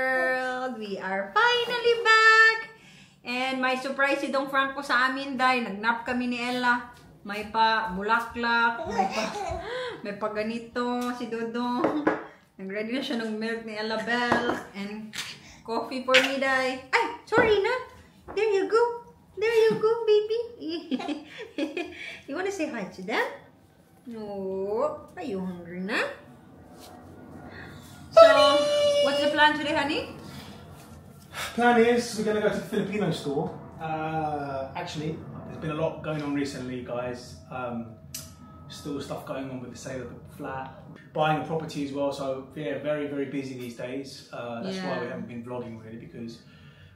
world! We are finally back! And may surprise si Dong Franco sa amin, dahil nagnap kami ni Ella. May pa bulaklak, may pa ganito si Dodong. Nag-ready na siya ng milk ni Ella Bell. And coffee for me, dahil. Ay, sorry na! There you go! There you go, baby! You wanna say hi to them? No. Are you hungry na? So, what's the plan today, honey? Plan is we're going to go to the Filipino store. Actually, there's been a lot going on recently, guys. Still stuff going on with the sale of the flat, buying a property as well. So yeah, very, very busy these days. That's why we haven't been vlogging really, because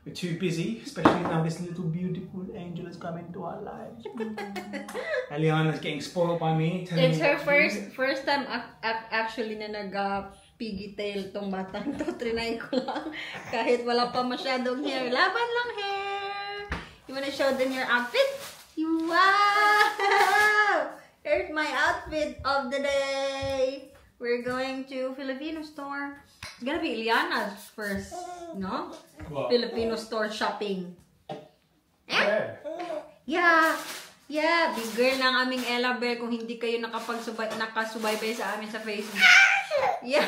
we're too busy, especially now this little beautiful angel has come into our lives. Eliana's getting spoiled by me. It's her first time actually na nag-piggy tail tong batang to. Trinay ko lang. Kahit wala pa masyadong hair. Laban lang hair. You wanna show them your outfit? Wow! Here's my outfit of the day. We're going to Filipino store. It's gonna be Eliana's first, no? What? Filipino store shopping. Yeah. Yeah, big girl na ang aming Ella Bell kung hindi kayo nakasubaybay sa amin sa Facebook. Yeah.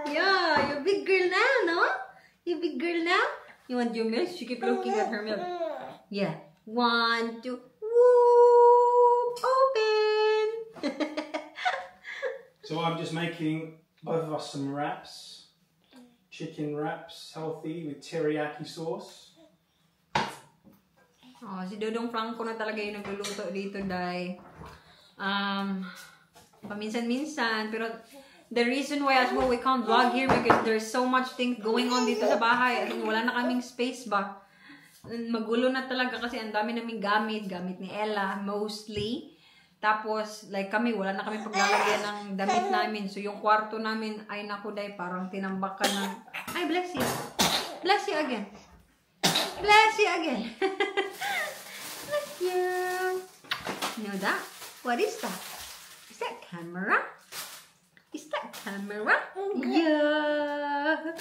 Yeah, you big girl now, no? You big girl now? You want your milk? She keep looking at her milk. Yeah. 1, 2, whoop, open. So I'm just making both of us some wraps. Chicken wraps, healthy, with teriyaki sauce. Oh, si Dodong Franco na talaga yung nagluluto dito, dahil paminsan-minsan, pero the reason why as well we can't vlog here because there's so much things going on dito sa bahay. Wala na kaming space ba. Magulo na talaga kasi ang dami naming gamit ni Ella mostly. Tapos, like kami, wala na kami paglalagyan ng damit namin. So, yung kwarto namin, ay naku, dahil parang tinambakan ng, ay, bless you. Bless you again. Bless you again. Bless you. You know that? What is that? Is that camera? Is that camera? Yeah.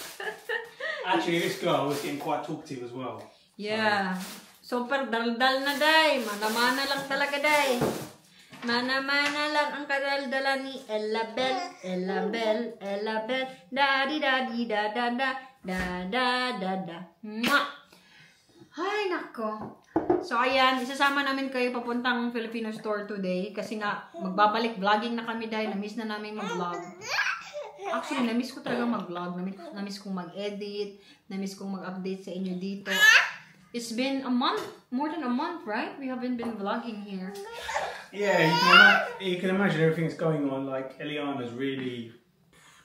Actually, this girl was getting quite talkative as well. Yeah. Super daldal na, day. Mana-mana lang talaga, day. Mana-mana lang ang kadaldala ni Ella Bell. Ella Bell, Ella Bell. Da-di-da-di-da-da-da. Mwah! Ay, nako. So, ayan. Isasama namin kayo papuntang Filipino store today. Kasi nga, magbabalik vlogging na kami dahil na-miss na namin mag-vlog. Actually, na-miss ko talaga mag-vlog. Na-miss kong mag-edit. Na-miss kong mag-update sa inyo dito. It's been a month, more than a month, right? We haven't been vlogging here. Yeah, you can imagine everything's going on. Like, Eliana's really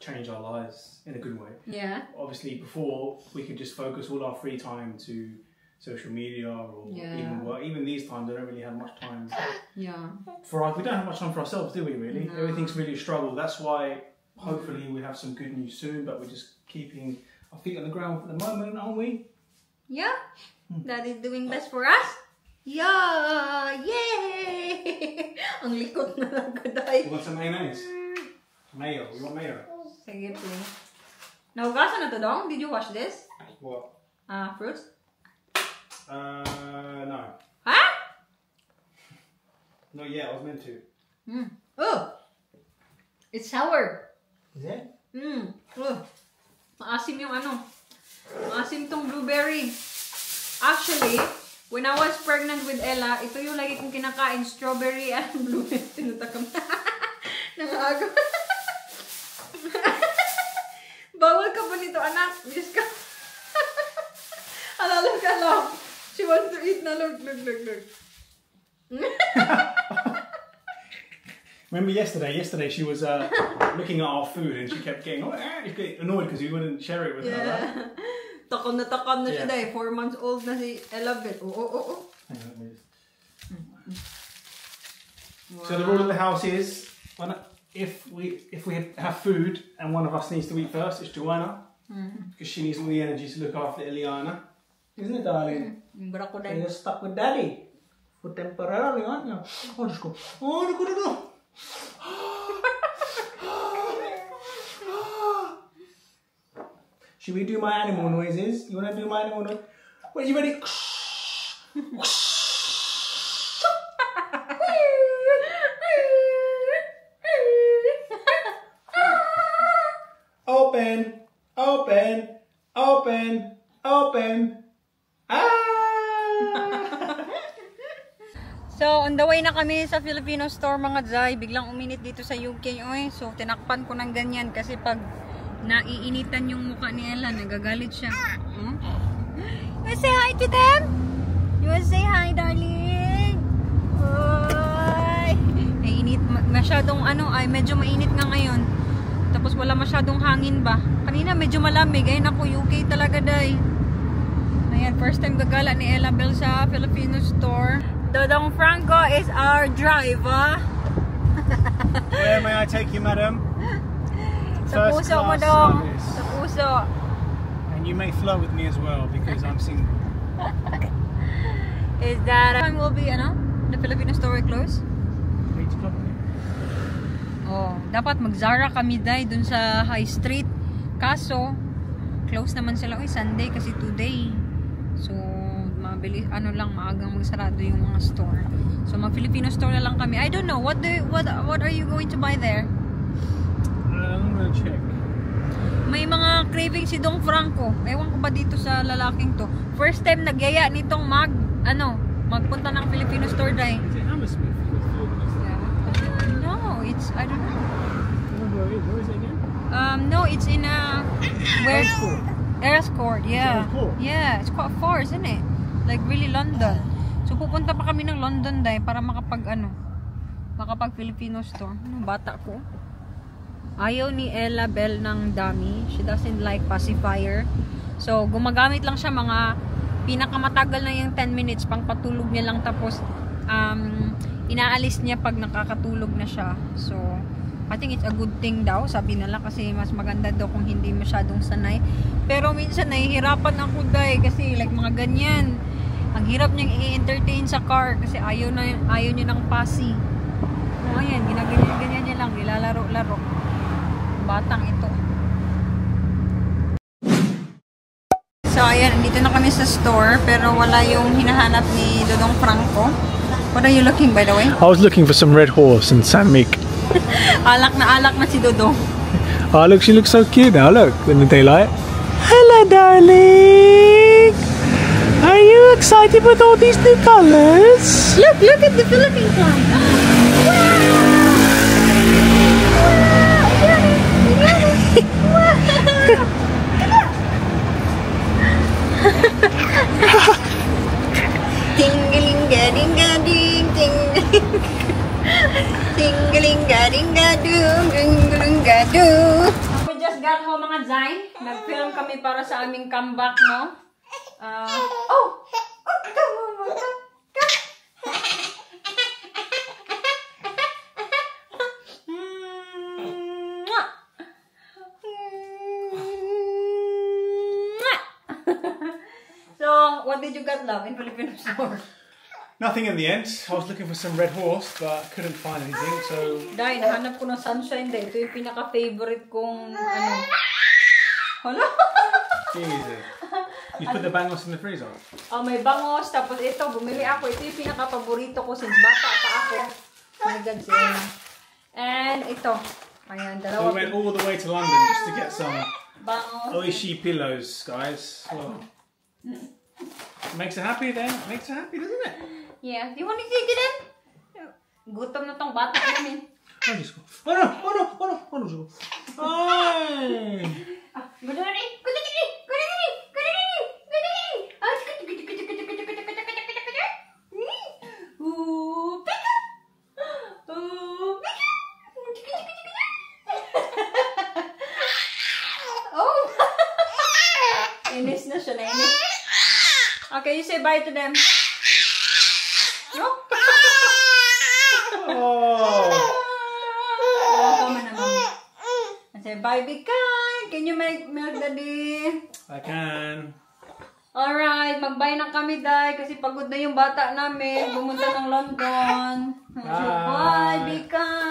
changed our lives in a good way. Yeah. Obviously, before, we could just focus all our free time to social media or even work. Even these times, I don't really have much time. Yeah. We don't have much time for ourselves, do we, really? No. Everything's really a struggle. That's why, hopefully, we have some good news soon, but we're just keeping our feet on the ground for the moment, aren't we? Yeah. That is doing best for us. Yeah! Yay! Ang likot na lang ko, dahil. You want some mayonnaise? Mayo. You want mayo? Sige, please. Nahugasan na to, Dong? Did you wash this? What? Fruits? No. Huh? Not yet. I was meant to. Oh! It's sour. Is it? Oh. Maasim yung ano. Maasim tong blueberry. Actually, when I was pregnant with Ella, ito yung lagi kong kinakain, strawberry and blueberry. Tinutakam. Nangaagaw. Bawal ka pa nito, anak. Diyos ka. Alala ka lang. She wants to eat na. Look. Remember yesterday she was looking at our food and she kept getting annoyed because we wouldn't share it with her. Right? Takam na siya dahil. 4 months old na si Ella Bell. Oh. Hang on, let me just... Wow. So the rule of the house is, if we have food and one of us needs to eat first, it's Joanna. Because she needs all the energy to look after Eliana. Isn't it, darling? You're stuck with daddy. For temporarily, aren't you? Oh, just go. Oh, look. Should we do my animal noises? You want to do my animal noise? Wait, you ready? Open, open, open, open. So, on the way na kami sa Filipino store mga Zay. Biglang uminit dito sa UK. Oy. So, tinakpan ko ng ganyan kasi pag naiinitan yung mukha ni Ella, nagagalit siya. Hmm? You say hi to them? You wanna say hi, darling? Oy. Nainit. Masyadong medyo mainit nga ngayon. Tapos wala masyadong hangin ba. Kanina medyo malamig. Ay, naku, UK talaga, Day. Ayan, first time gagala ni Ella Bell sa Filipino store. Dodong Franco is our driver. Where may I take you, madam? Sa First puso mo, class Dong. service. Sa puso. And you may flow with me as well because I'm single. Is that time will be, the Filipino store close? 8 o'clock. Oh, dapat mag-Zara kami, Day, dun sa High Street. Kaso, close naman sila. Uy, Sunday kasi today. So, mabilis, maagang magsarado yung mga store. So, mag-Filipino store na lang kami. I don't know, what are you going to buy there? I'm gonna check. May mga craving si Dong Franco. Ewan ko ba dito sa lalaking to. First time nagyaya nitong magpunta ng Filipino store, Day. Is it Hammersmith? No, it's, I don't know. Where is it again? No, it's in Earlscourt. Earlscourt, yeah. Earlscourt? Yeah, it's quite far, isn't it? Like really London. So pupunta pa kami ng London, Day, para makapag Filipino store. Bata ko. Ayaw ni Ella Bell ng dummy. She doesn't like pacifier. So gumagamit lang siya mga pinakamatagal na yung 10 minutes pang patulog niya lang, tapos inaalis niya pag nakakatulog na siya. So I think it's a good thing daw, sabi nila, kasi mas maganda daw kung hindi masyadong sanay. Pero minsan nahihirapan ako, Day, kasi like mga ganyan. Ang hirap niyang i-entertain sa car kasi ayaw niya ng pasi. So ayan, ginaganyan niya lang, nilalaro-laro. Batang ito. So ayan, dito na kami sa store, pero wala yung hinahanap ni Dodong Franco. What are you looking, by the way? I was looking for some Red Horse and San Mick. Alak na si Dodong. Oh, look, she looks so cute now. Look, in the daylight. Hello, darling. Are you excited with all these new colours? Look at the Philippine flag. Ting-a-ling-ga-ding-ga-ding, ting-a-ling. Ting-a-ling-ga-ding-ga-dung, dung-dung-ga-dung. We just got home, mga Zay. Nag-film kami para sa aming comeback, no? So, what did you get, love, in Filipino store? Nothing in the end. I was looking for some Red Horse, but couldn't find anything, so... Dahil, nahanap ko ng Sunshine Day. Ito yung pinaka-favorite kong, Hala? Jesus. You put the bangos in the freezer? Oh, may bangos. Tapos ito, bumili ako. Ito yung pinaka-paborito ko since bata pa ako. Oh my God, siya. And ito. Ayan, dalawa. We went all the way to London just to get some bangos. Oishi pillows, guys. Well, makes her happy then. Makes her happy, doesn't it? Yeah. Do you want to take it in? Gutom na tong bata namin. Oh no! Oh no! Oh no! Oh no! Ay! Inis na siya, nainis. Okay, you say bye to them. No? Oh! I say bye, be kind. Can you make milk, Daddy? I can. Alright, mag-bye na kami, Day, kasi pagod na yung bata namin. Pumunta ng London. Bye, be kind.